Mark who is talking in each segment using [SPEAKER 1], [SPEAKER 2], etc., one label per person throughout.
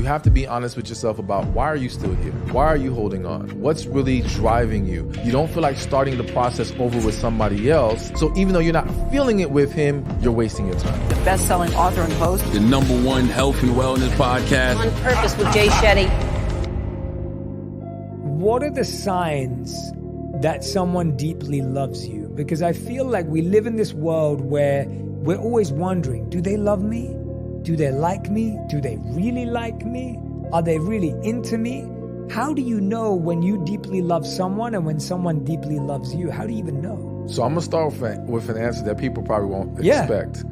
[SPEAKER 1] you have to be honest with yourself about why are you still here? Why are you holding on? What's really driving you? You don't feel like starting the process over with somebody else. So even though you're not feeling it with him, you're wasting your time.
[SPEAKER 2] The best-selling author and host.
[SPEAKER 3] The #1 health and wellness podcast.
[SPEAKER 2] On Purpose with Jay Shetty.
[SPEAKER 4] What are the signs that someone deeply loves you? Because I feel like we live in this world where we're always wondering, do they love me? Do they like me? Do they really like me? Are they really into me? How do you know when you deeply love someone and when someone deeply loves you? How do you even know?
[SPEAKER 1] So I'm gonna start with an answer that people probably won't expect.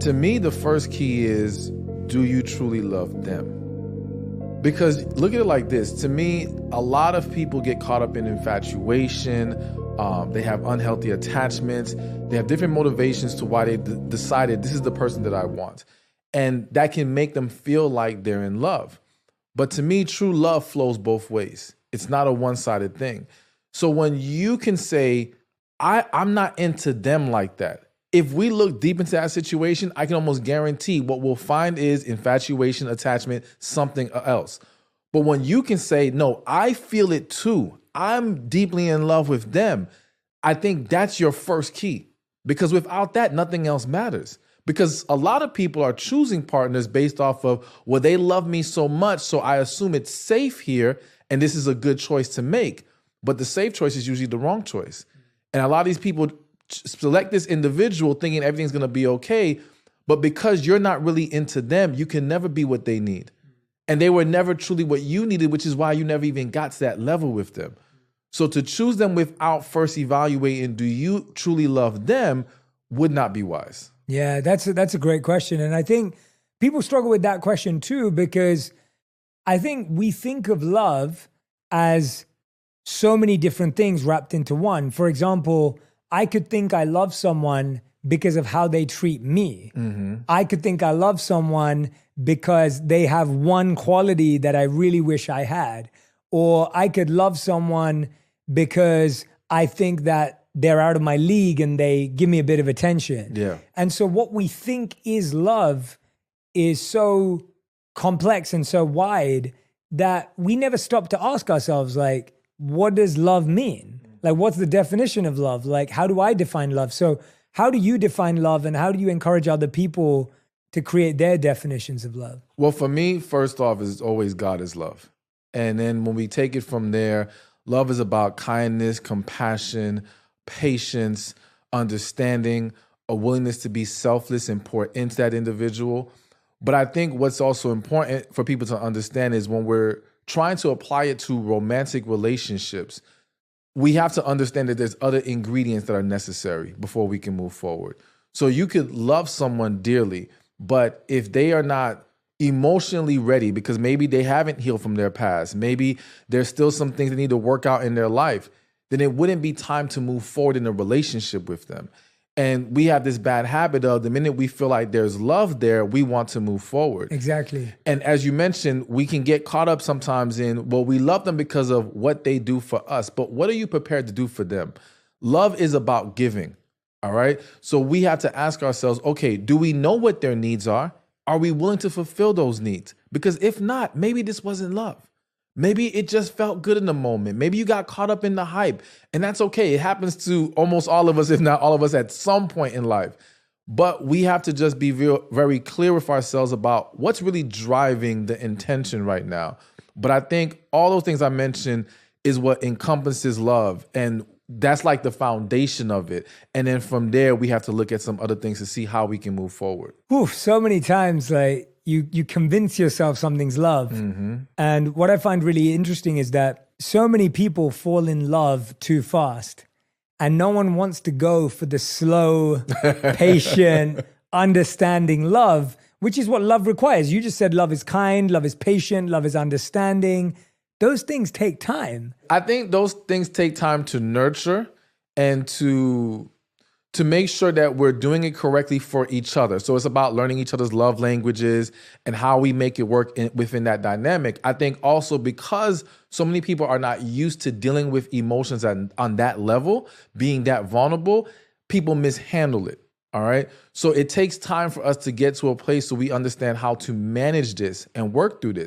[SPEAKER 1] To me, the first key is, do you truly love them? Because look at it like this. To me, a lot of people get caught up in infatuation. They have unhealthy attachments. They have different motivations to why they decided this is the person that I want. And that can make them feel like they're in love. But to me, true love flows both ways. It's not a one-sided thing. So when you can say, I'm not into them like that. If we look deep into that situation, I can almost guarantee what we'll find is infatuation, attachment, something else. But when you can say, no, I feel it too. I'm deeply in love with them. I think that's your first key. Because without that, nothing else matters. Because a lot of people are choosing partners based off of, well, they love me so much, so I assume it's safe here, and this is a good choice to make. But the safe choice is usually the wrong choice. And a lot of these people select this individual thinking everything's going to be okay, but because you're not really into them, you can never be what they need. And they were never truly what you needed, which is why you never even got to that level with them. So to choose them without first evaluating, do you truly love them, would not be wise.
[SPEAKER 4] Yeah, that's a great question. And I think people struggle with that question too, because I think we think of love as so many different things wrapped into one. For example, I could think I love someone because of how they treat me. Mm-hmm. I could think I love someone because they have one quality that I really wish I had. Or I could love someone because I think that they're out of my league and they give me a bit of attention.
[SPEAKER 1] Yeah.
[SPEAKER 4] And so what we think is love is so complex and so wide that we never stop to ask ourselves, like, what does love mean? Like, what's the definition of love? Like, how do I define love? So how do you define love, and how do you encourage other people to create their definitions of love?
[SPEAKER 1] Well, for me, first off, is always God is love. And then when we take it from there, love is about kindness, compassion, patience, understanding, a willingness to be selfless and pour into that individual. But I think what's also important for people to understand is when we're trying to apply it to romantic relationships, we have to understand that there's other ingredients that are necessary before we can move forward. So you could love someone dearly, but if they are not emotionally ready, because maybe they haven't healed from their past, maybe there's still some things they need to work out in their life, then it wouldn't be time to move forward in a relationship with them. And we have this bad habit of the minute we feel like there's love there, we want to move forward.
[SPEAKER 4] Exactly.
[SPEAKER 1] And as you mentioned, we can get caught up sometimes in, well, we love them because of what they do for us, but what are you prepared to do for them? Love is about giving, all right? So we have to ask ourselves, okay, do we know what their needs are? Are we willing to fulfill those needs? Because if not, maybe this wasn't love. Maybe it just felt good in the moment. Maybe you got caught up in the hype, and that's okay. It happens to almost all of us, if not all of us, at some point in life. But we have to just be very clear with ourselves about what's really driving the intention right now. But I think all those things I mentioned is what encompasses love, and that's like the foundation of it. And then from there, we have to look at some other things to see how we can move forward.
[SPEAKER 4] Oof, so many times, like, you convince yourself something's love. Mm-hmm. And what I find really interesting is that so many people fall in love too fast, and no one wants to go for the slow, patient, understanding love, which is what love requires. You just said love is kind, love is patient, love is understanding. Those things take time.
[SPEAKER 1] I think those things take time to nurture and to make sure that we're doing it correctly for each other. So it's about learning each other's love languages and how we make it work within that dynamic. I think also because so many people are not used to dealing with emotions on that level, being that vulnerable, people mishandle it. All right. So it takes time for us to get to a place so we understand how to manage this and work through this.